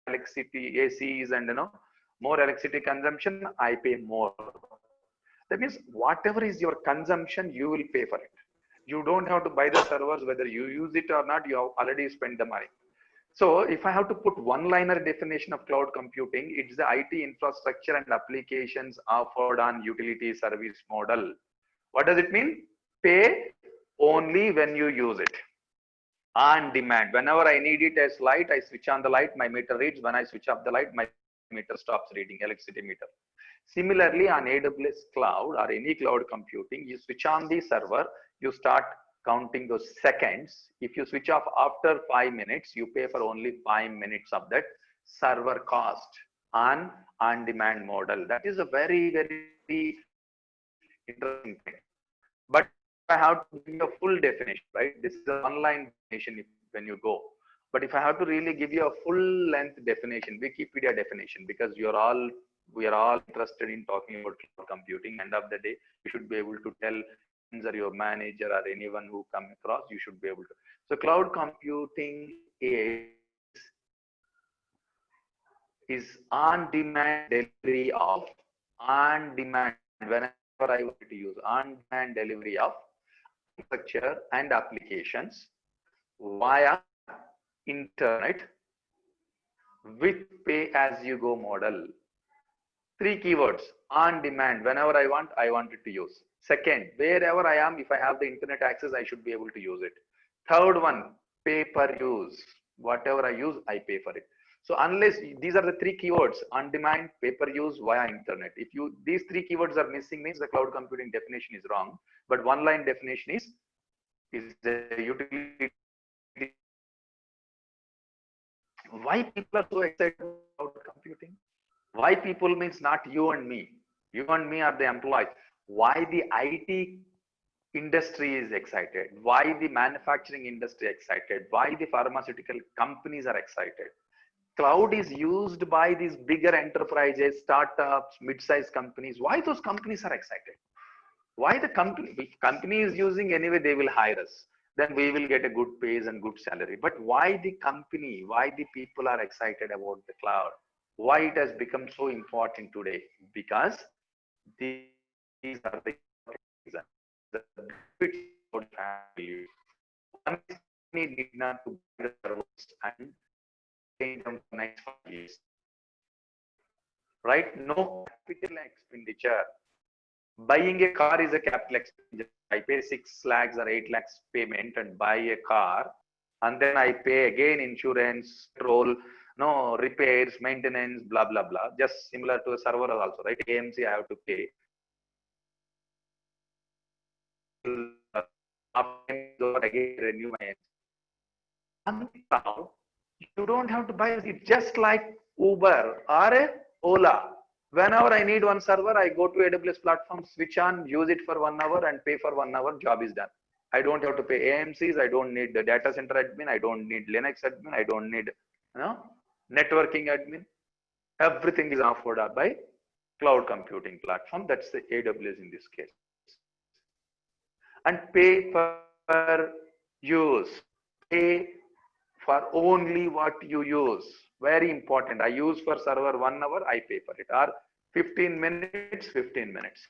electricity, ACs, and more electricity consumption, I pay more. That means whatever is your consumption, you will pay for it. You don't have to buy the servers, whether you use it or not, you have already spent the money. So if I have to put one-liner definition of cloud computing, it's the IT infrastructure and applications offered on utility service model. What does it mean? Pay only when you use it. On demand. Whenever I need it as light, I switch on the light, my meter reads. When I switch off the light, my meter stops reading, electricity meter. Similarly, on AWS cloud or any cloud computing, you switch on the server, you start counting those seconds. If you switch off after 5 minutes, you pay for only 5 minutes of that server cost on on-demand model. That is a very, very interesting thing. But I have to give you a full definition, right? This is an online definition when you go. But if I have to really give you a full length definition, Wikipedia definition, because we are all interested in talking about cloud computing. End of the day, you should be able to tell or your manager or anyone who come across, you should be able to. So cloud computing is on-demand delivery of on-demand, whenever I want to use on-demand delivery of infrastructure and applications via internet with pay-as-you-go model. 3 keywords: on demand, whenever I want it to use. Second, wherever I am, if I have the internet access, I should be able to use it. Third one, pay per use. Whatever I use, I pay for it. So unless these are the 3 keywords: on demand, pay per use, via internet. If these 3 keywords are missing, means the cloud computing definition is wrong. But one line definition is the utility. Why people are so excited about computing? Why people means not you and me. You and me are the employees. Why the IT industry is excited? Why the manufacturing industry excited? Why the pharmaceutical companies are excited? Cloud is used by these bigger enterprises, startups, mid-sized companies. Why those companies are excited? Why the company? If company is using anyway, they will hire us. Then we will get a good pays and good salary. But why the company? Why the people are excited about the cloud? Why it has become so important today? Because these are the reasons. The value. One need not to buy the servers and change them for next 5 years. Right? No capital expenditure. Buying a car is a capital expenditure. I pay 6 lakhs or 8 lakhs payment and buy a car, and then I pay again insurance, petrol, no repairs, maintenance, blah blah blah. Just similar to a server also, right? AMC I have to pay. Again renew my. And now you don't have to buy it. Just like Uber or a Ola. Whenever I need one server, I go to AWS platform, switch on, use it for 1 hour and pay for 1 hour, job is done. I don't have to pay AMCs, I don't need the data center admin, I don't need Linux admin, I don't need networking admin. Everything is offered up by cloud computing platform. That's the AWS in this case. And pay per use. Pay for only what you use. Very important. I use for server 1 hour, I pay for it. Or 15 minutes, 15 minutes.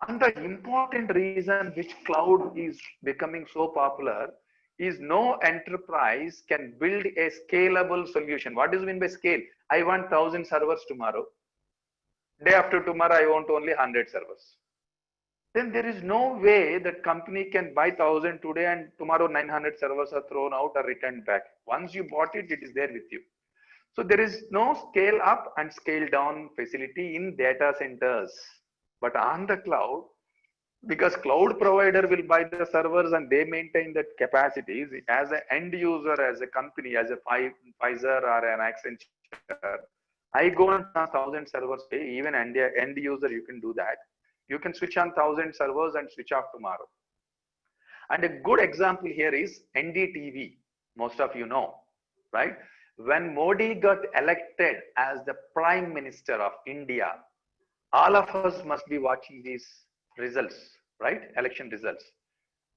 And the important reason which cloud is becoming so popular is no enterprise can build a scalable solution. What does it mean by scale? I want 1,000 servers tomorrow. Day after tomorrow, I want only 100 servers. Then there is no way that company can buy 1,000 today and tomorrow 900 servers are thrown out or returned back. Once you bought it, it is there with you. So there is no scale up and scale down facility in data centers. But on the cloud, because cloud provider will buy the servers and they maintain that capacities, as an end user, as a company, as a Pfizer or an Accenture, I go on 1,000 servers, even end user, you can do that. You can switch on 1,000 servers and switch off tomorrow. And a good example here is NDTV. Most of you know, right? When Modi got elected as the Prime Minister of India, all of us must be watching these results, right? Election results.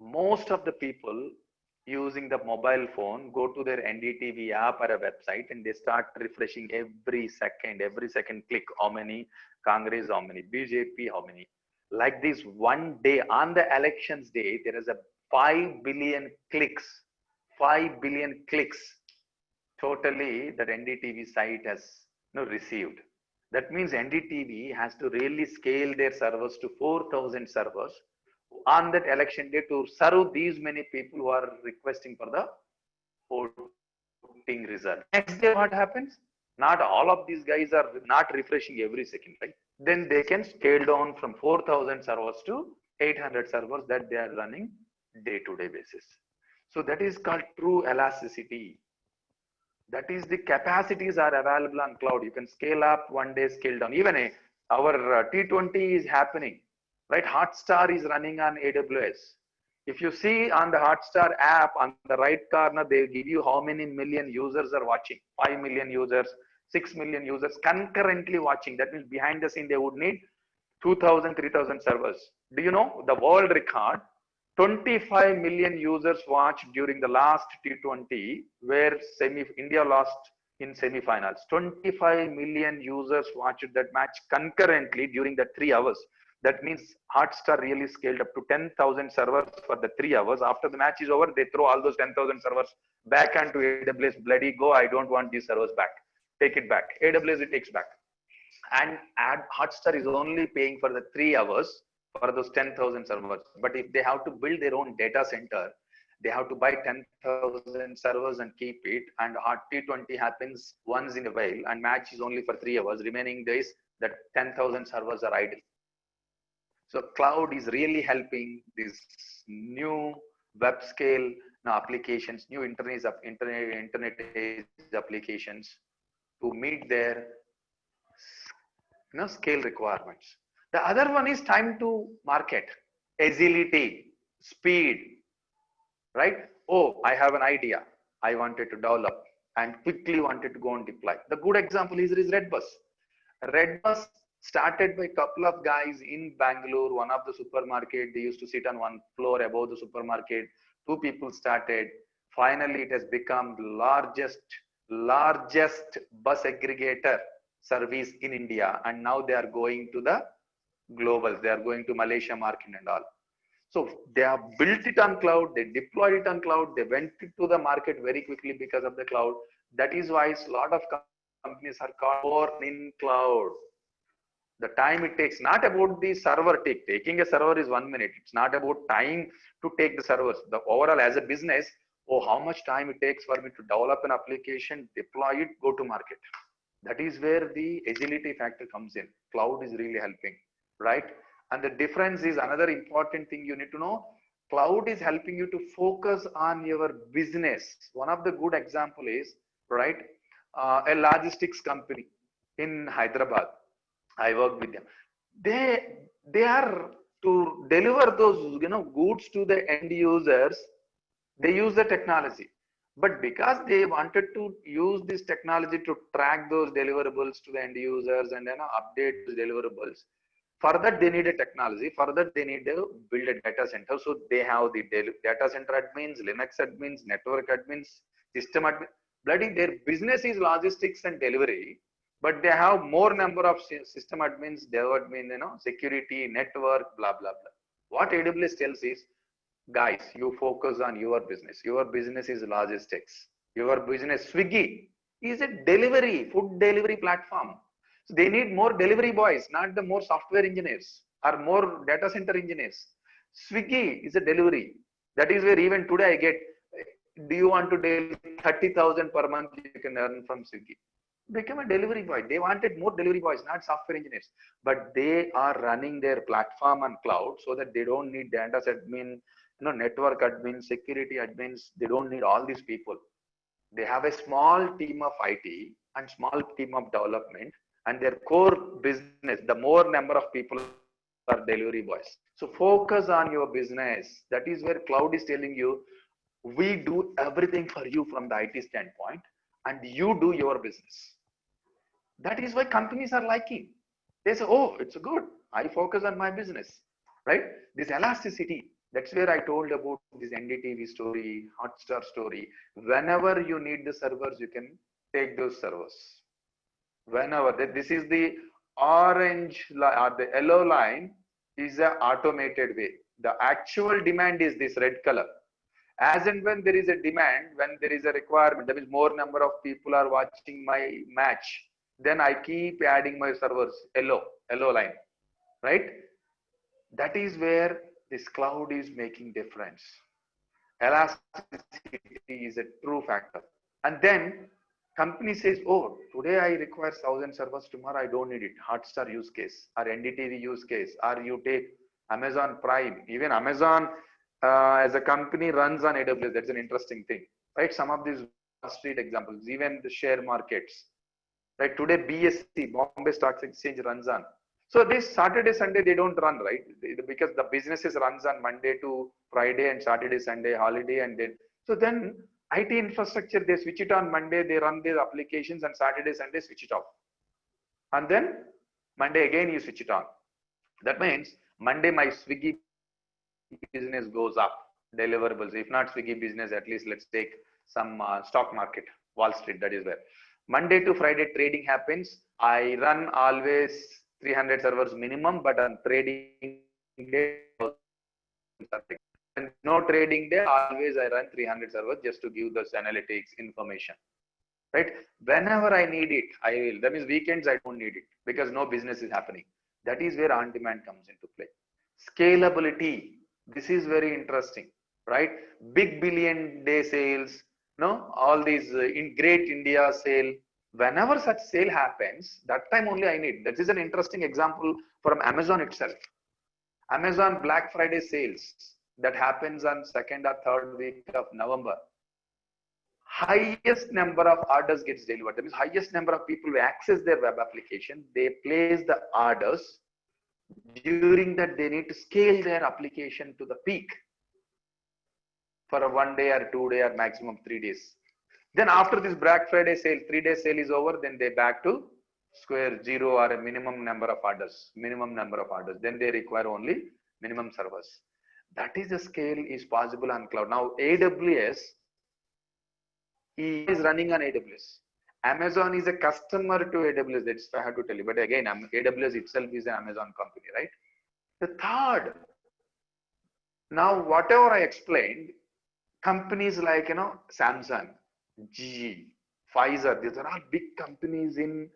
Most of the people using the mobile phone, go to their NDTV app or a website, and they start refreshing every second click, how many Congress, how many BJP, how many. Like this, one day on the elections day, there is a 5 billion clicks, 5 billion clicks totally that NDTV site has received. That means NDTV has to really scale their servers to 4,000 servers on that election day to serve these many people who are requesting for the voting result. Next day, what happens? Not all of these guys are not refreshing every second, right? Then they can scale down from 4,000 servers to 800 servers that they are running day-to-day basis. So that is called true elasticity. That is the capacities are available on cloud. You can scale up one day, scale down. Even our T20 is happening, right? Hotstar is running on AWS. If you see on the Hotstar app on the right corner, they give you how many million users are watching. 5 million users, 6 million users concurrently watching. That means behind the scene, they would need 2,000, 3,000 servers. Do you know the world record? 25 million users watched during the last T20 where India lost in semi-finals. 25 million users watched that match concurrently during the 3 hours. That means Hotstar really scaled up to 10,000 servers for the 3 hours. After the match is over, they throw all those 10,000 servers back onto AWS. Bloody go, I don't want these servers back. Take it back. AWS it takes back. And Hotstar is only paying for the 3 hours for those 10,000 servers. But if they have to build their own data center, they have to buy 10,000 servers and keep it. And T20 happens once in a while, and match is only for 3 hours. Remaining days, that 10,000 servers are idle. So cloud is really helping these new web scale applications, new internet applications to meet their scale requirements. The other one is time to market, agility, speed, right? Oh, I have an idea. I wanted to develop and quickly wanted to go and deploy. The good example is Redbus. Redbus started by a couple of guys in Bangalore, one of the supermarket. They used to sit on one floor above the supermarket. 2 people started. Finally, it has become the largest bus aggregator service in India. And now they are going to the globals. They are going to Malaysia market and all. So they have built it on cloud. They deployed it on cloud. They went to the market very quickly because of the cloud. That is why a lot of companies are called born in cloud. The time it takes, not about the server taking a server is 1 minute. It's not about time to take the servers. The overall as a business, how much time it takes for me to develop an application, deploy it, go to market. That is where the agility factor comes in. Cloud is really helping, right? And the difference is another important thing you need to know. Cloud is helping you to focus on your business. One of the good example is, right, a logistics company in Hyderabad. I work with them. They are to deliver those goods to the end users. They use the technology, but because they wanted to use this technology to track those deliverables to the end users and update the deliverables. For that, they need a technology. For that, they need to build a data center. So they have the data center admins, Linux admins, network admins, system admins. Bloody, their business is logistics and delivery, but they have more number of system admins, dev admin, security, network, blah, blah, blah. What AWS tells is, guys, you focus on your business. Your business is logistics. Your business, Swiggy, is a food delivery platform. So they need more delivery boys, not the more software engineers or more data center engineers. Swiggy is a delivery. That is where even today I get, do you want to deliver 30,000 per month you can earn from Swiggy? Become a delivery boy. They wanted more delivery boys, not software engineers. But they are running their platform on cloud so that they don't need data admin, network admins, security admins. They don't need all these people. They have a small team of IT and small team of development, and their core business, the more number of people are delivery boys. So focus on your business. That is where cloud is telling you, we do everything for you from the IT standpoint, and you do your business. That is why companies are liking. They say, oh, it's good. I focus on my business, right? This elasticity. That's where I told about this NDTV story, Hotstar story. Whenever you need the servers, you can take those servers. Whenever this is the orange or the yellow line is a automated way. The actual demand is this red color. As and when there is a demand, when there is a requirement, that means more number of people are watching my match, then I keep adding my servers, yellow line, right? That is where this cloud is making difference. Elasticity is a true factor. And then company says, oh, today I require 1,000 servers, tomorrow I don't need it. Hotstar use case or NDTV use case, or you take Amazon Prime. Even Amazon as a company runs on AWS. That's an interesting thing, right? Some of these Wall Street examples, even the share markets, right? Today BSE, Bombay Stocks Exchange runs on. So this Saturday, Sunday, they don't run, right? Because the businesses runs on Monday to Friday and Saturday, Sunday holiday. And then IT infrastructure, they switch it on Monday, they run their applications, and Saturday, Sunday switch it off. And then Monday again, you switch it on. That means Monday, my Swiggy business goes up, deliverables. If not Swiggy business, at least let's take some stock market, Wall Street, that is where. Monday to Friday trading happens. I run always 300 servers minimum, but on trading day, and no trading day, always I run 300 servers just to give those analytics information, right? Whenever I need it, I will. That means weekends, I don't need it because no business is happening. That is where on demand comes into play. Scalability. This is very interesting, right? Big billion day sales, no, all these in Great India sale. Whenever such sale happens, that time only I need. That is an interesting example from Amazon itself. Amazon Black Friday sales that happens on 2nd or 3rd week of November. Highest number of orders gets delivered. That means highest number of people who access their web application. They place the orders. During that, they need to scale their application to the peak for a 1 day or 2 day or maximum 3 days. Then after this Black Friday sale, 3-day sale is over, then they back to square zero or a minimum number of orders, Then they require only minimum servers. That is the scale is possible on cloud. Now AWS is running on AWS. Amazon is a customer to AWS. That's I have to tell you. But again, AWS itself is an Amazon company, right? The third, now whatever I explained, companies like Samsung, GE, Pfizer, these are all big companies in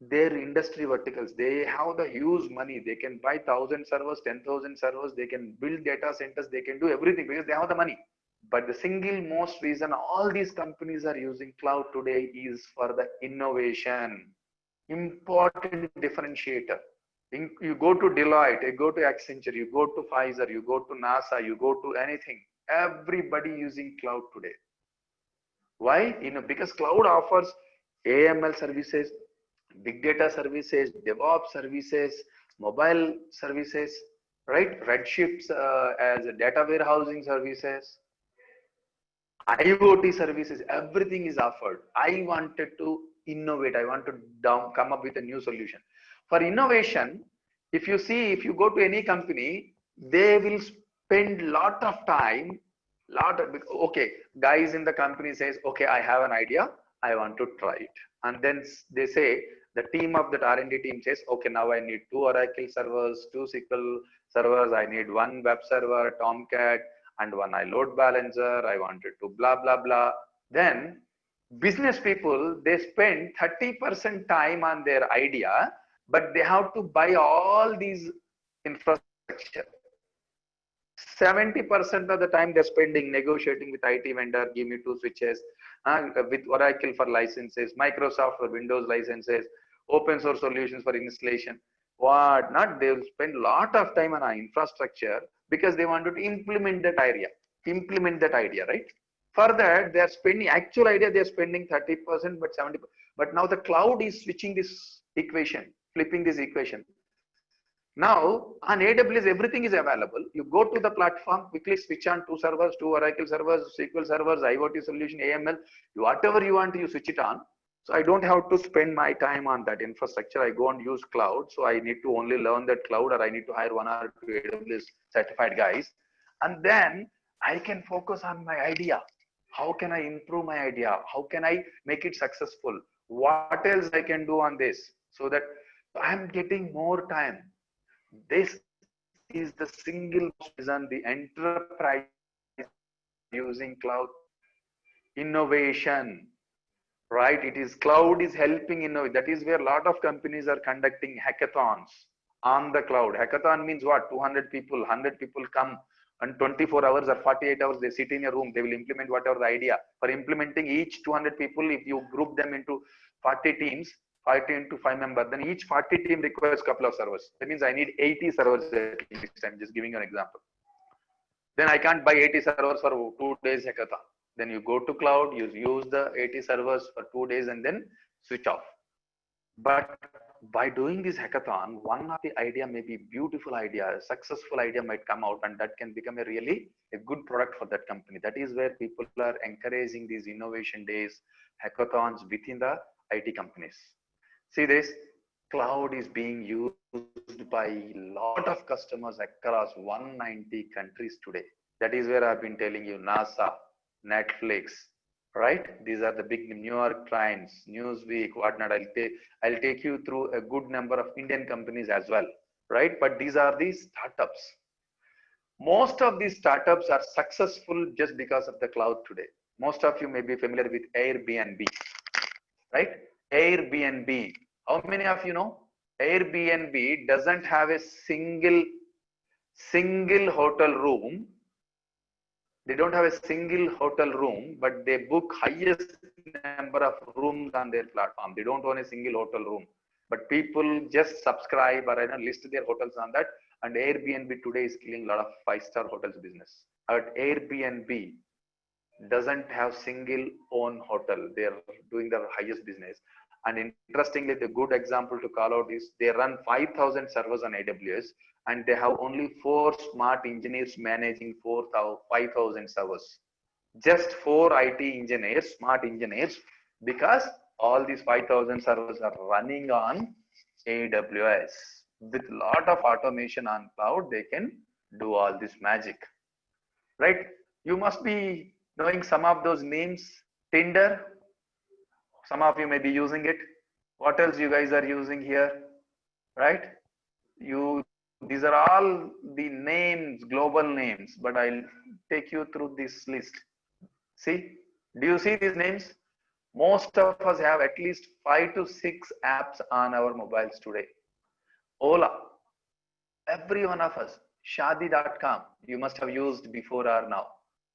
their industry verticals. They have the huge money. They can buy 1,000 servers, 10,000 servers. They can build data centers. They can do everything because they have the money. But the single most reason all these companies are using cloud today is for the innovation. Important differentiator. You go to Deloitte, you go to Accenture, you go to Pfizer, you go to NASA, you go to anything. Everybody using cloud today. Why? Because cloud offers AML services, big data services, DevOps services, mobile services, right? Redshifts as a data warehousing services, IoT services, everything is offered. I wanted to innovate. I want to come up with a new solution. For innovation, if you go to any company, they will spend lot of time, okay, guys in the company says, okay, I have an idea, I want to try it. And then they say, the team of that R&D team says, okay, now I need 2 Oracle servers, 2 SQL servers, I need 1 web server, Tomcat, and 1 load balancer, I wanted to blah, blah, blah. Then business people, they spend 30% time on their idea, but they have to buy all these infrastructure. 70% of the time they're spending negotiating with IT vendor, give me 2 switches, with Oracle for licenses, Microsoft for Windows licenses, open source solutions for installation. What not, they will spend a lot of time on our infrastructure because they want to implement that idea, right? For that, they are spending, actual idea, they are spending 30%, but 70%. But now the cloud is switching this equation, flipping this equation. Now on AWS, everything is available. You go to the platform, quickly switch on 2 servers, 2 Oracle servers, SQL servers, IoT solution, AML, whatever you want, you switch it on. So I don't have to spend my time on that infrastructure. I go and use cloud. So I need to only learn that cloud, or I need to hire 1 or 2 AWS certified guys. And then I can focus on my idea. How can I improve my idea? How can I make it successful? What else I can do on this? So that I'm getting more time. This is the single most reason the enterprises are using cloud. Innovation, right? It is cloud is helping innovate. That is where a lot of companies are conducting hackathons on the cloud. Hackathon means what? 200 people, 100 people come and 24 hours or 48 hours they sit in a room. They will implement whatever the idea. For implementing each 200 people, if you group them into 40 teams, 40 into 5 members, then each 40 team requires a couple of servers. That means I need 80 servers at least. I'm just giving you an example. Then I can't buy 80 servers for 2 days hackathon. Then you go to cloud, you use the 80 servers for 2 days and then switch off. But by doing this hackathon, one of the idea may be beautiful idea, a successful idea might come out, and that can become a good product for that company. That is where people are encouraging these innovation days, hackathons within the IT companies. See this, cloud is being used by a lot of customers across 190 countries today. That is where I've been telling you, NASA, Netflix, right? These are the big New York Times, Newsweek, whatnot. I'll take you through a good number of Indian companies as well, right? But these are the startups. Most of these startups are successful just because of the cloud today. Most of you may be familiar with Airbnb, right? Airbnb. How many of you know? Airbnb doesn't have a single hotel room. They don't have a single hotel room, but they book highest number of rooms on their platform. They don't own a single hotel room, but people just subscribe or list their hotels on that. And Airbnb today is killing a lot of five-star hotels business. But Airbnb doesn't have single own hotel. They're doing their highest business. And interestingly, the good example to call out is they run 5,000 servers on AWS, and they have only 4 smart engineers managing 5,000 servers. Just 4 IT engineers, smart engineers, because all these 5,000 servers are running on AWS. With a lot of automation on cloud, they can do all this magic, right? You must be knowing some of those names. Tinder, some of you may be using it. What else you guys are using here, right? These are all the names, global names, but I'll take you through this list. See, do you see these names? Most of us have at least 5 to 6 apps on our mobiles today. Ola, every one of us. Shadi.com, you must have used before or now.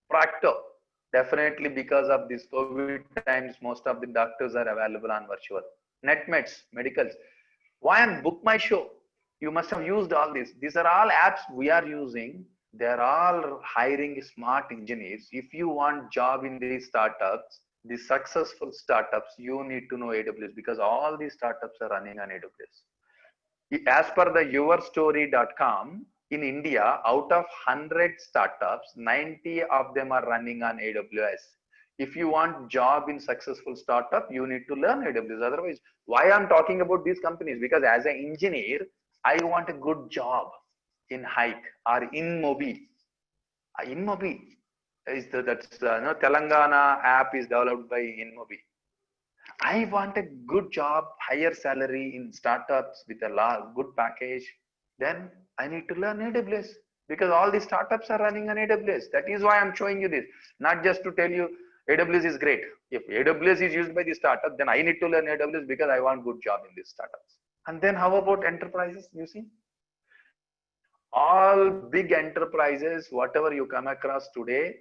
Practo, definitely because of this COVID times, most of the doctors are available on virtual. Netmeds, medicals. Why on Book My Show? You must have used all these. These are all apps we are using. They're all hiring smart engineers. If you want job in these startups, the successful startups, you need to know AWS, because all these startups are running on AWS. As per the yourstory.com, in India, out of 100 startups, 90 of them are running on AWS. If you want job in successful startup, you need to learn AWS. Otherwise, why I'm talking about these companies? Because as an engineer, I want a good job in Hike or in Mobi. InMobi is Telangana app is developed by InMobi. I want a good job, higher salary in startups with a good package. Then I need to learn AWS, because all these startups are running on AWS. That is why I'm showing you this, not just to tell you AWS is great. If AWS is used by the startup, then I need to learn AWS because I want good job in these startups. And then how about enterprises? You see, all big enterprises, whatever you come across today,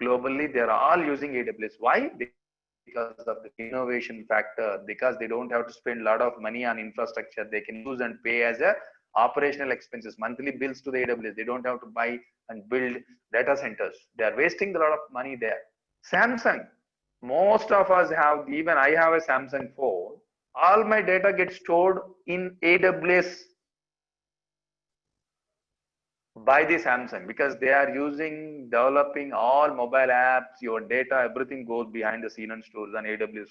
globally, they're all using AWS. Why? Because of the innovation factor, because they don't have to spend a lot of money on infrastructure. They can use and pay as a operational expenses, monthly bills to the AWS. They don't have to buy and build data centers. They are wasting a lot of money there. Samsung, most of us have, even I have a Samsung phone. All my data gets stored in AWS by the Samsung, because they are developing all mobile apps, your data, everything goes behind the scene and stores on AWS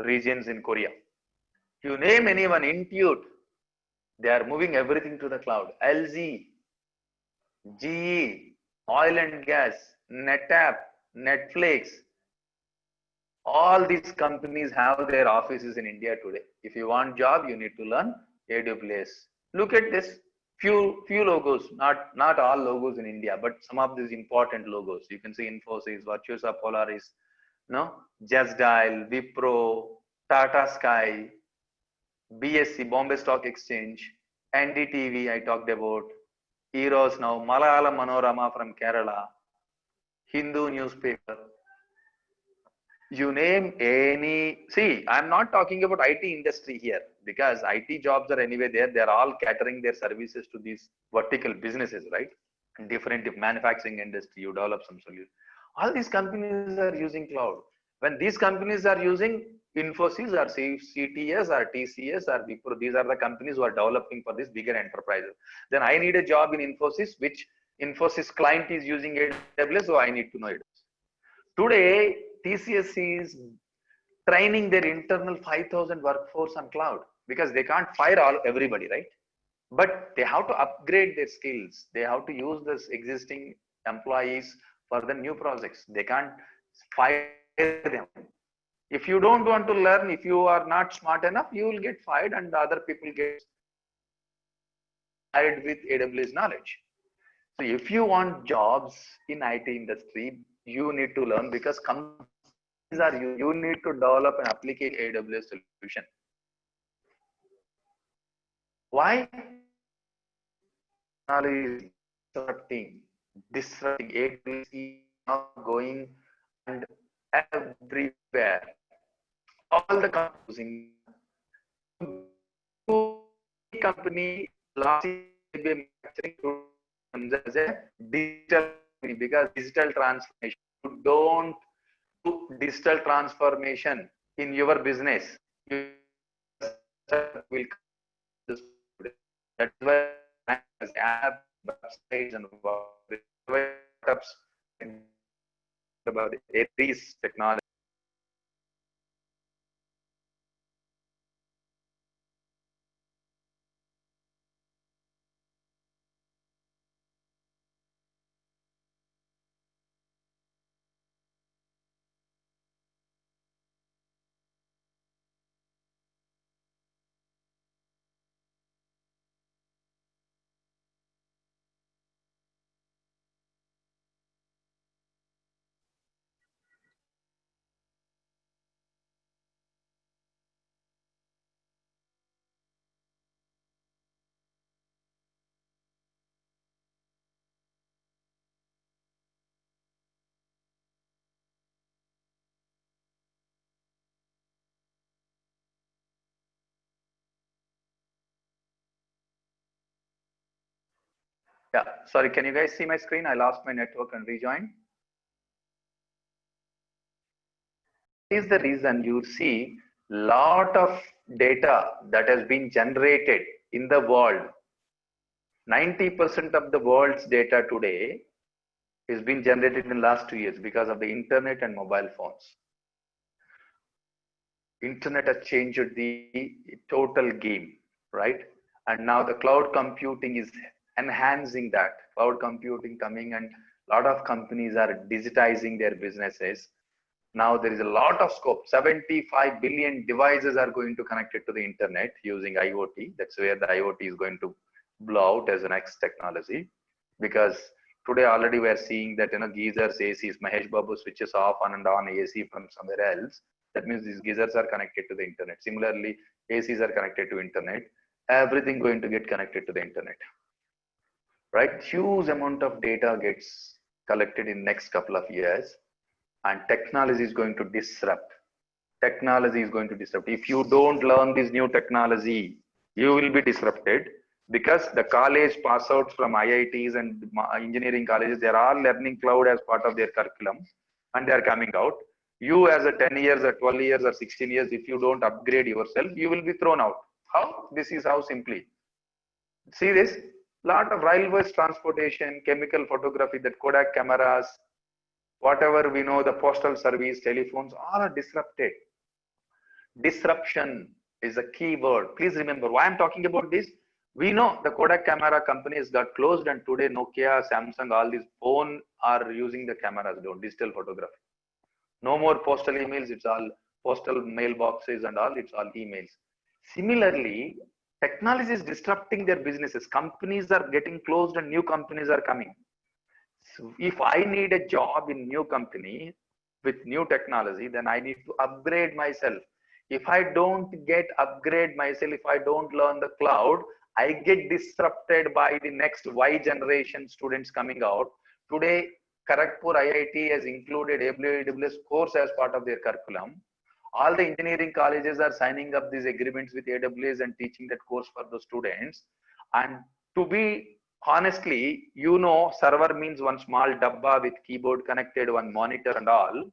regions in Korea. You name anyone, Intuit, they are moving everything to the cloud. LG, GE, oil and gas, NetApp, Netflix, all these companies have their offices in India today. If you want job, you need to learn AWS. Look at this. Few logos, not all logos in India, but some of these important logos. You can see Infosys, Virtusa, Polaris, no, Just Dial, Wipro, Tata Sky, BSC, Bombay Stock Exchange, NDTV, I talked about, Eros now, Malayalam Manorama from Kerala, Hindu newspaper. You name any, see, I'm not talking about IT industry here because IT jobs are anyway there. They're all catering their services to these vertical businesses, right? Different manufacturing industry, you develop some solution. All these companies are using cloud. When these companies are using Infosys or CTS or TCS or Wipro, these are the companies who are developing for these bigger enterprises. Then I need a job in Infosys, which Infosys client is using AWS, so I need to know it. Today, TCS is training their internal 5,000 workforce on cloud because they can't fire everybody, right? But they have to upgrade their skills. They have to use this existing employees for the new projects. They can't fire them. If you don't want to learn, if you are not smart enough, you will get fired and the other people get hired with AWS knowledge. So if you want jobs in IT industry, you need to learn because companies are you need to develop and applicate AWS solution. Why? Technology is disrupting AWS is now going and everywhere. All the companies company last year manufacturing as a digital company because digital transformation. You don't do digital transformation in your business. You will that's why app websites and startups about Aries technology. Yeah, sorry, can you guys see my screen? I lost my network and rejoined. Is the reason you see lot of data that has been generated in the world. 90% of the world's data today is being generated in the last 2 years because of the internet and mobile phones. Internet has changed the total game, right? And now the cloud computing is enhancing that. Cloud computing coming and a lot of companies are digitizing their businesses. Now there is a lot of scope. 75 billion devices are going to connect it to the internet using IoT. That's where the IoT is going to blow out as the next technology. Because today already we are seeing that geysers, ACs, Mahesh Babu switches off and on AC from somewhere else. That means these geysers are connected to the internet. Similarly, ACs are connected to internet. Everything going to get connected to the internet. Right? Huge amount of data gets collected in next couple of years. And technology is going to disrupt. Technology is going to disrupt. If you don't learn this new technology, you will be disrupted because the college pass outs from IITs and engineering colleges, they're all learning cloud as part of their curriculum and they're coming out. You as a 10 years or 12 years or 16 years, if you don't upgrade yourself, you will be thrown out. How? This is how simply. See this? Lot of railways transportation, chemical photography, that Kodak cameras, whatever we know, the postal service, telephones, all are disrupted. Disruption is a key word. Please remember why I'm talking about this. We know the Kodak camera companies got closed, and today Nokia, Samsung, all these phone are using the cameras, digital photography. No more postal emails, it's all postal mailboxes and all, it's all emails. Similarly, technology is disrupting their businesses. Companies are getting closed and new companies are coming. So if I need a job in new company with new technology, then I need to upgrade myself. If I don't get upgrade myself, if I don't learn the cloud, I get disrupted by the next Y generation students coming out. Today, Kharagpur IIT has included AWS course as part of their curriculum. All the engineering colleges are signing up these agreements with AWS and teaching that course for the students. And to be honestly, server means one small dabba with keyboard connected, one monitor and all.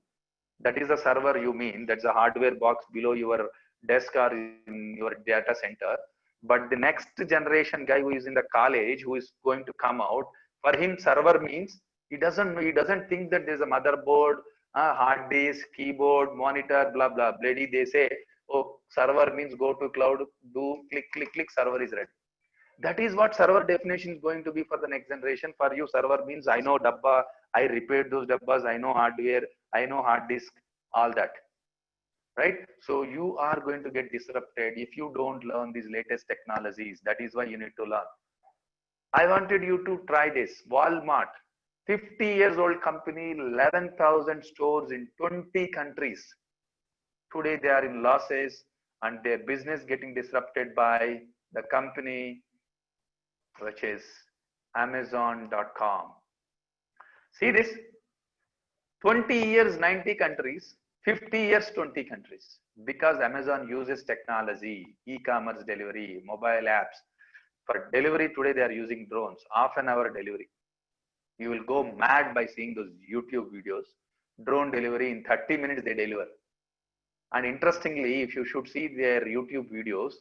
That is a server you mean. That's a hardware box below your desk or in your data center. But the next generation guy who is in the college, who is going to come out, for him server means he doesn't think that there's a motherboard, hard disk, keyboard, monitor, blah blah. Bloody they say, oh, server means go to cloud, do click click click, server is ready. That is what server definition is going to be for the next generation. For you, server means I know dabba, I repaired those dabbas, I know hardware, I know hard disk, all that, right? So you are going to get disrupted if you don't learn these latest technologies. That is why you need to learn. I wanted you to try this. Walmart, 50 years old company, 11,000 stores in 20 countries. Today they are in losses and their business getting disrupted by the company which is Amazon.com. See this, 20 years, 90 countries, 50 years, 20 countries. Because Amazon uses technology, e-commerce delivery, mobile apps. For delivery today, they are using drones, half an hour delivery. You will go mad by seeing those YouTube videos. Drone delivery in 30 minutes, they deliver. And interestingly, if you should see their YouTube videos,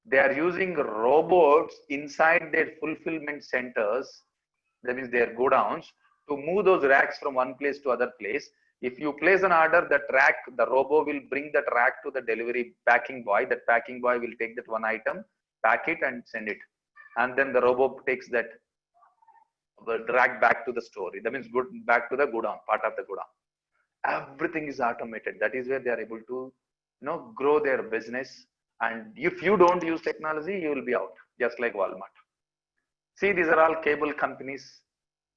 they are using robots inside their fulfillment centers, that means their godowns, to move those racks from one place to other place. If you place an order, the robot will bring that rack to the delivery packing boy. That packing boy will take that one item, pack it and send it. And then the robot takes that rack back to the store. That means back to the godown, part of the godown. Everything is automated. That is where they are able to, grow their business. And if you don't use technology, you will be out, just like Walmart. See, these are all cable companies.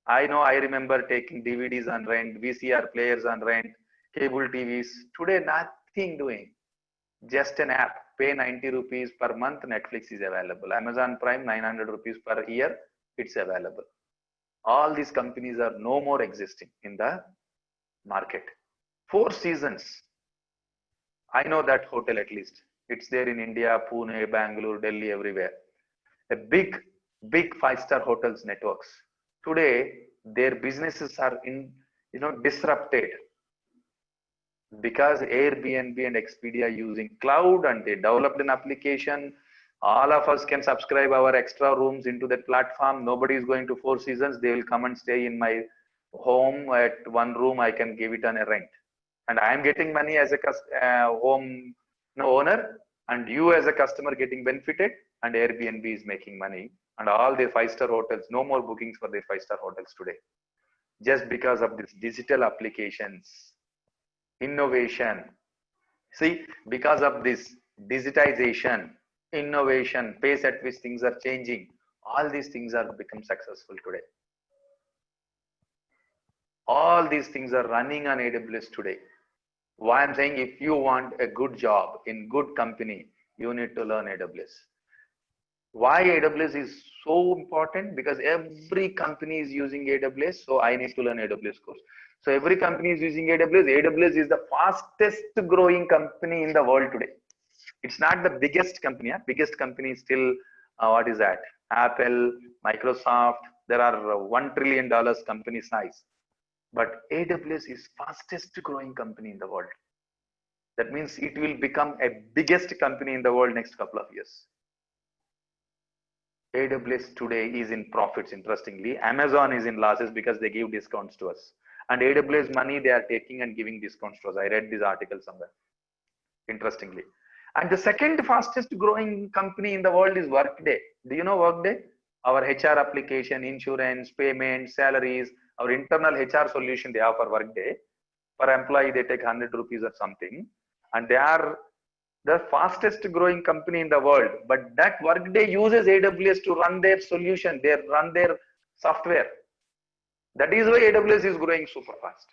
I remember taking DVDs on rent, VCR players on rent, cable TVs. Today, nothing doing. Just an app. Pay 90 rupees per month, Netflix is available. Amazon Prime, 900 rupees per year, it's available. All these companies are no more existing in the market. Four Seasons. I know that hotel at least. It's there in India, Pune, Bangalore, Delhi, everywhere. A big 5-star hotels networks. Today, their businesses are disrupted because Airbnb and Expedia using cloud, and they developed an application. All of us can subscribe our extra rooms into that platform. Nobody is going to Four Seasons. They will come and stay in my home at one room. I can give it on a rent, and I am getting money as a home owner, and you as a customer getting benefited, and Airbnb is making money. And all the 5-star hotels, no more bookings for their 5-star hotels today, just because of these digital applications, innovation. See, because of this digitization, innovation, pace at which things are changing, all these things are become successful today. All these things are running on AWS today. Why I'm saying, if you want a good job in good company, you need to learn AWS. Why AWS is so important? Because every company is using AWS, so I need to learn AWS course. So every company is using AWS. AWS is the fastest growing company in the world today. It's not the biggest company. Biggest company is still, what is that? Apple, Microsoft. There are $1 trillion company size. But AWS is fastest growing company in the world. That means it will become a biggest company in the world next couple of years. AWS today is in profits, interestingly. Amazon is in losses because they give discounts to us. And AWS money they are taking and giving discounts to us. I read this article somewhere, interestingly. And the second fastest growing company in the world is Workday. Do you know Workday? Our HR application, insurance, payments, salaries, our internal HR solution they offer Workday. Per employee, they take 100 rupees or something. And they are the fastest growing company in the world. But that Workday uses AWS to run their solution. They run their software. That is why AWS is growing super fast.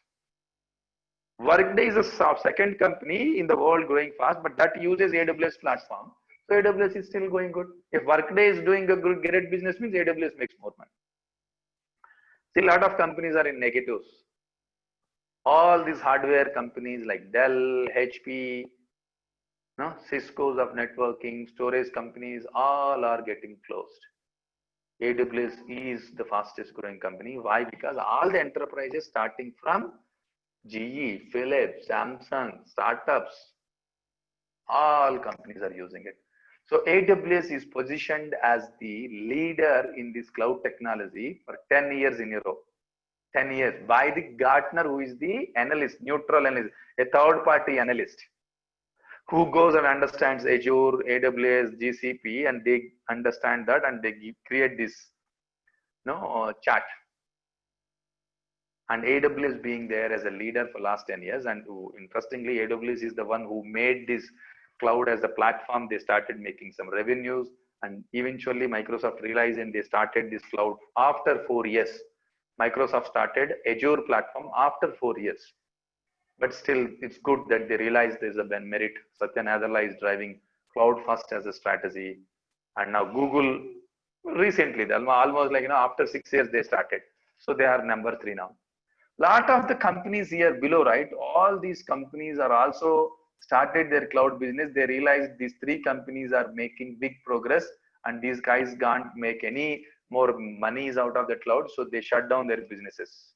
Workday is a second company in the world growing fast, but that uses AWS platform. So AWS is still going good. If Workday is doing a good, great business, means AWS makes more money. See, a lot of companies are in negatives. All these hardware companies like Dell, HP, no, Cisco's of networking, storage companies, all are getting closed. AWS is the fastest growing company. Why? Because all the enterprises starting from GE, Philips, Samsung, startups, all companies are using it. So AWS is positioned as the leader in this cloud technology for 10 years in a row. 10 years by the Gartner, who is the analyst, neutral analyst, a third party analyst who goes and understands Azure, AWS, GCP, and they understand that and they create this chart. And AWS being there as a leader for last 10 years. And interestingly, AWS is the one who made this cloud as a platform. They started making some revenues, and eventually Microsoft realized and they started this cloud after 4 years. Microsoft started Azure platform after 4 years. But still, it's good that they realized there's a merit. Satya Nadella is driving cloud first as a strategy. And now Google recently, almost like, after 6 years they started. So they are number 3 now. Lot of the companies here below, right? All these companies are also started their cloud business. They realized these 3 companies are making big progress and these guys can't make any more monies out of the cloud. So they shut down their businesses.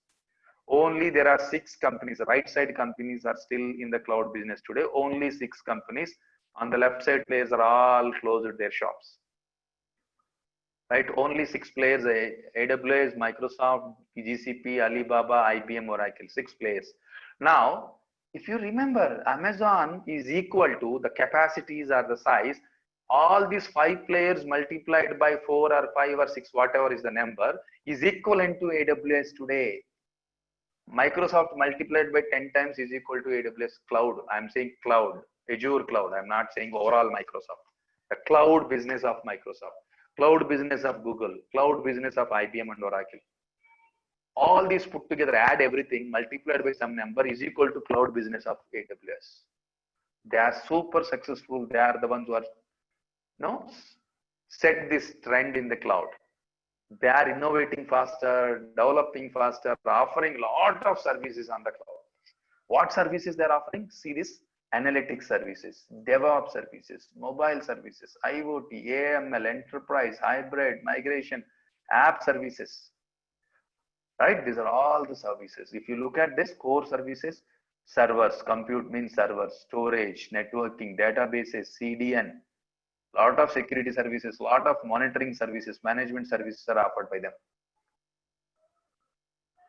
Only there are 6 companies, right side companies are still in the cloud business today. Only 6 companies. On the left side players are all closed their shops. Right, only 6 players: AWS, Microsoft, GCP, Alibaba, IBM, Oracle. 6 players. Now, if you remember, Amazon is equal to the capacities or the size. All these 5 players multiplied by 4 or 5 or 6, whatever is the number, is equivalent to AWS today. Microsoft multiplied by 10 times is equal to AWS cloud. I'm saying cloud, Azure cloud. I'm not saying overall Microsoft. The cloud business of Microsoft, cloud business of Google, cloud business of IBM and Oracle. All these put together, add everything, multiplied by some number is equal to cloud business of AWS. They are super successful. They are the ones who are, set this trend in the cloud. They are innovating faster, developing faster, offering a lot of services on the cloud. What services they are offering? See this: analytics services, DevOps services, mobile services, IoT, AML, enterprise, hybrid, migration, app services. Right? These are all the services. If you look at this core services, servers, compute means servers, storage, networking, databases, CDN, lot of security services, lot of monitoring services, management services are offered by them.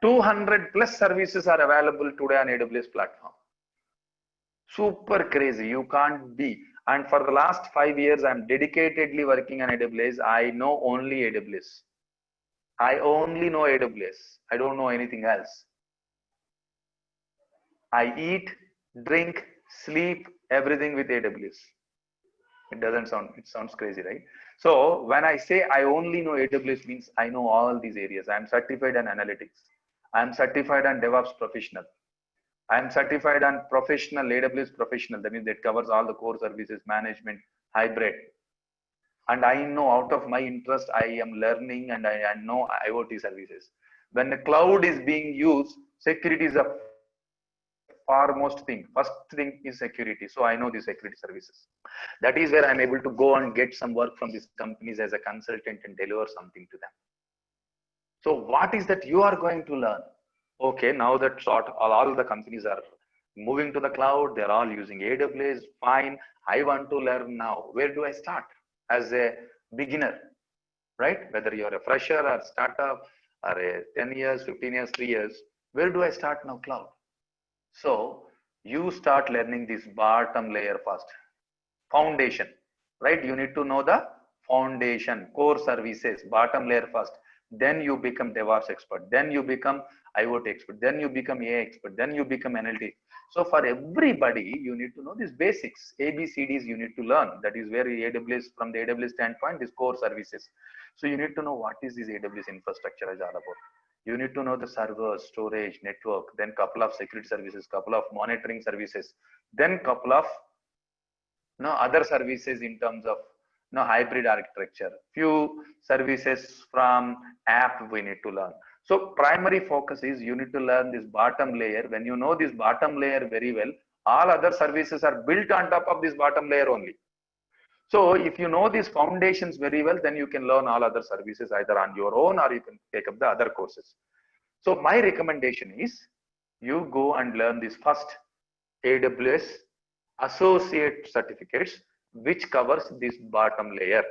200 plus services are available today on AWS platform. Super crazy. You can't be. And for the last 5 years, I'm dedicatedly working on AWS. I know only AWS. I only know AWS. I don't know anything else. I eat, drink, sleep, everything with AWS. It sounds crazy, right? So when I say I only know AWS, means I know all these areas. I'm certified on analytics. I'm certified on DevOps professional. I'm certified on professional, AWS professional. That means that covers all the core services, management, hybrid. And I know out of my interest, I am learning and I know IoT services. When the cloud is being used, security is a foremost thing. First thing is security. So I know the security services. That is where I'm able to go and get some work from these companies as a consultant and deliver something to them. So what is that you are going to learn? Okay, now that all the companies are moving to the cloud, they're all using AWS, fine. I want to learn now. Where do I start as a beginner, right? Whether you're a fresher or startup or a 10 years, 15 years, 3 years, where do I start now cloud? So you start learning this bottom layer first. foundation, right? You need to know the foundation, core services, bottom layer first. Then you become DevOps expert. Then you become IoT expert. Then you become AI expert. Then you become NLT. So for everybody, you need to know these basics, ABCDs you need to learn. That is where AWS, from the AWS standpoint, is core services. So you need to know what is this AWS infrastructure is all about. You need to know the servers, storage, network, then couple of security services, couple of monitoring services, then couple of other services in terms of hybrid architecture, few services from app we need to learn. So primary focus is you need to learn this bottom layer. When you know this bottom layer very well, all other services are built on top of this bottom layer only. So if you know these foundations very well, then you can learn all other services either on your own or you can take up the other courses. So my recommendation is you go and learn this first AWS associate certificates, which covers this bottom layer.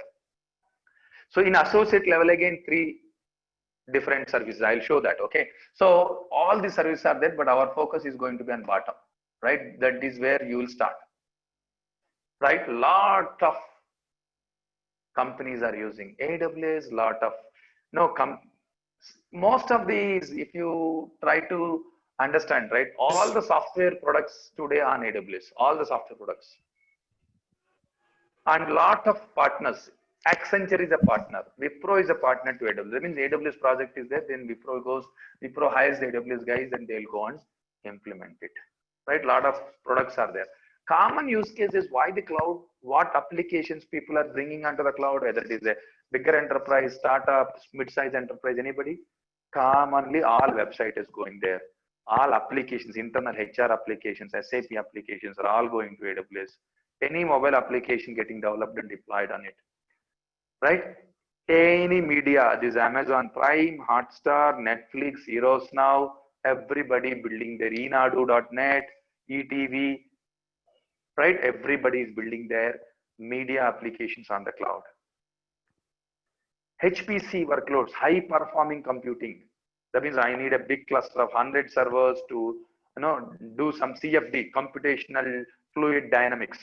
So in associate level, again, 3 different services. I'll show that. Okay. So all the services are there, but our focus is going to be on bottom, right? That is where you will start, right? Lot of companies are using AWS, lot of, most of these, if you try to understand, right? All the software products today on AWS, all the software products, and lot of partners. Accenture is a partner, Wipro is a partner to AWS. That means AWS project is there, then Wipro hires the AWS guys and they'll go and implement it, right? Lot of products are there. Common use case is why the cloud, what applications people are bringing onto the cloud, whether it is a bigger enterprise, startup, mid-size enterprise, anybody. Commonly all website is going there. All applications, internal HR applications, SAP applications are all going to AWS. Any mobile application getting developed and deployed on it, right? Any media, this Amazon Prime, Hotstar, Netflix, Heroes Now, everybody building their enadu.net, ETV, right? Everybody is building their media applications on the cloud. HPC workloads, high performing computing. That means I need a big cluster of 100 servers to do some CFD, computational fluid dynamics.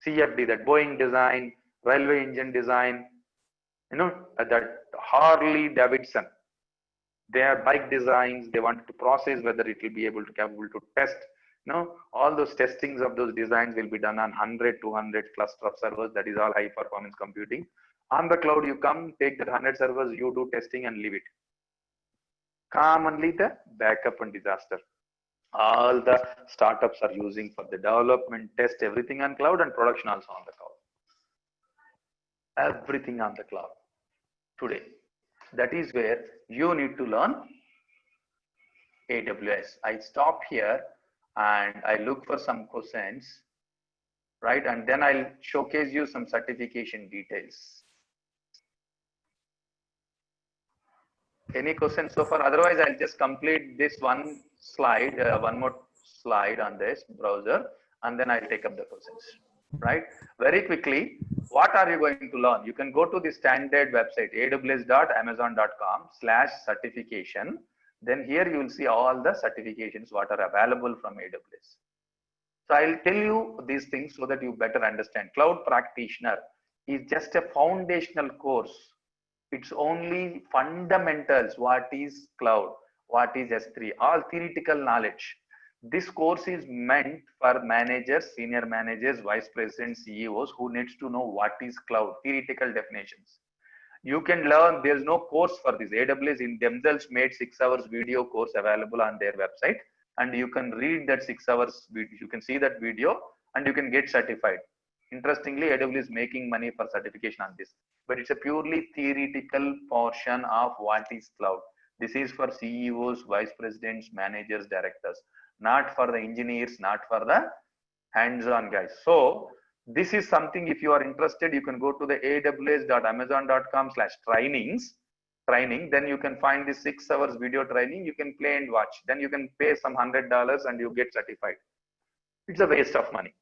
CFD, that Boeing design, railway engine design, that Harley Davidson, their bike designs, they wanted to process whether it will be capable to test. All those testings of those designs will be done on 100, 200 cluster of servers. That is all high performance computing. On the cloud, you come, take that 100 servers, you do testing and leave it. Commonly the backup and disaster. All the startups are using for the development, test, everything on cloud, and production also on the cloud. Everything on the cloud today. That is where you need to learn AWS. I stop here and I look for some questions, right? And then I'll showcase you some certification details. Any questions so far? Otherwise, I'll just complete this one slide, one more slide on this browser, and then I'll take up the questions, right? Very quickly, what are you going to learn? You can go to the standard website, aws.amazon.com/certification. Then here you will see all the certifications what are available from AWS. So I'll tell you these things so that you better understand. Cloud Practitioner is just a foundational course. It's only fundamentals. What is cloud? What is S3? All theoretical knowledge. This course is meant for managers, senior managers, vice presidents, CEOs who needs to know what is cloud, theoretical definitions. You can learn, there's no course for this. AWS in themselves made 6 hours video course available on their website, and you can read that 6 hours video. You can see that video and you can get certified. Interestingly, AWS is making money for certification on this, but it's a purely theoretical portion of what is cloud. This is for CEOs, vice presidents, managers, directors, not for the engineers, not for the hands-on guys. So this is something, if you are interested, you can go to the aws.amazon.com/trainings, then you can find this 6 hours video training. You can play and watch. Then you can pay some $100 and you get certified. It's a waste of money.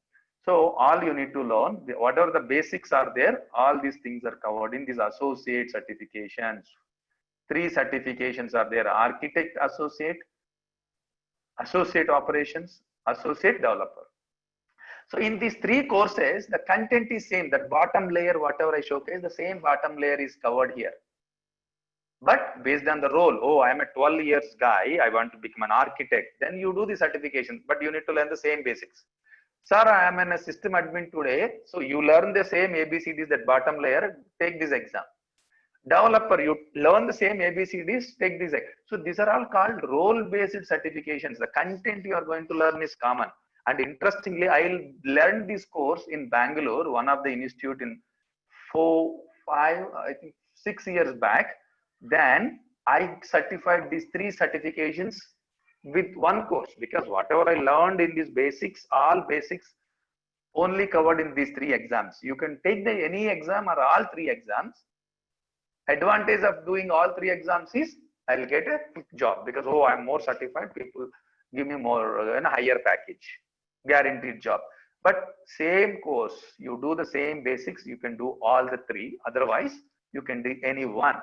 So all you need to learn, whatever the basics are there, all these things are covered in these associate certifications. 3 certifications are there: architect associate, associate operations, associate developer. So in these three courses, the content is same. That bottom layer, whatever I showcase, the same bottom layer is covered here. But based on the role, oh, I'm a 12 years guy, I want to become an architect. Then you do the certification, but you need to learn the same basics. Sir, I am in a system admin today. So you learn the same ABCDs, that bottom layer, take this exam. Developer, you learn the same ABCDs, take this exam. So these are all called role-based certifications. The content you are going to learn is common. And interestingly, I learned this course in Bangalore, one of the institute in 6 years back. Then I certified these 3 certifications with one course, because whatever I learned in these basics, all basics only covered in these 3 exams. You can take any exam or all 3 exams. Advantage of doing all 3 exams is I'll get a quick job, because oh, I'm more certified, people give me more higher package, guaranteed job. But same course, you do the same basics, you can do all the 3. Otherwise, you can do any one.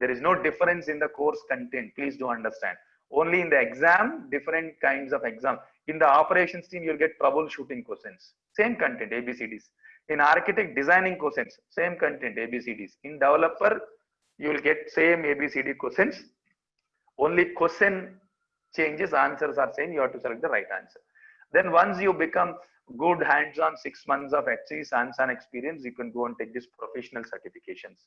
There is no difference in the course content. Please do understand. Only in the exam, different kinds of exam. In the operations team, you'll get troubleshooting questions. Same content, ABCDs. In architect designing questions, same content, ABCDs. In developer, you will get same ABCD questions. Only question changes, answers are same. You have to select the right answer. Then once you become good hands-on, 6 months of hands-on experience, you can go and take these professional certifications.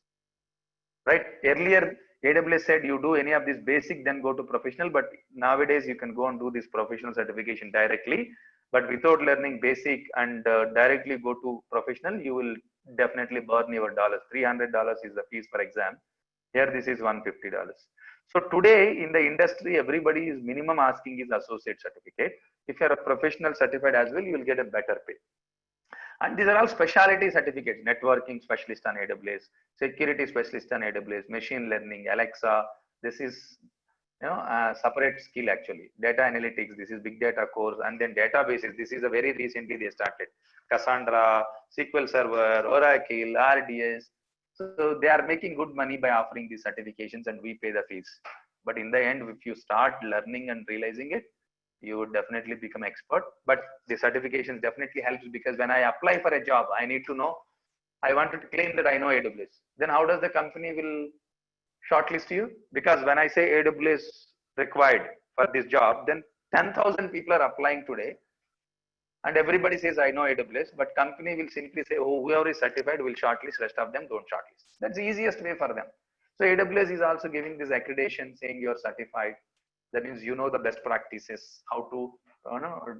Right? Earlier, AWS said you do any of this basic, then go to professional. But nowadays, you can go and do this professional certification directly. But without learning basic and directly go to professional, you will definitely burn your dollars. $300 is the fees per exam. Here, this is $150. So today in the industry, everybody is minimum asking is associate certificate. If you're a professional certified as well, you will get a better pay. And these are all specialty certificates: networking specialist on AWS, security specialist on AWS, machine learning, Alexa. This is a separate skill actually. Data analytics, this is big data course, and then databases. This is a very recently they started. Cassandra, SQL Server, Oracle, RDS. So they are making good money by offering these certifications, and we pay the fees. But in the end, if you start learning and realizing it, you would definitely become expert. But the certification definitely helps, because when I apply for a job, I need to know, I wanted to claim that I know AWS. Then how does the company will shortlist you? Because when I say AWS required for this job, then 10,000 people are applying today, and everybody says I know AWS, but company will simply say, oh, whoever is certified will shortlist, rest of them don't shortlist. That's the easiest way for them. So AWS is also giving this accreditation saying you're certified. That means you know the best practices, how to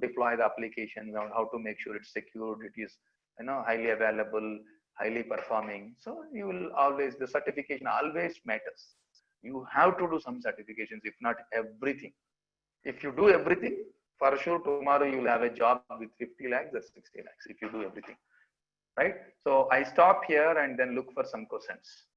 deploy the application, how to make sure it's secured, it is highly available, highly performing. So you will always, the certification always matters. You have to do some certifications, if not everything. If you do everything, for sure tomorrow you will have a job with 50 lakhs or 60 lakhs if you do everything. Right? So I stop here and then look for some questions.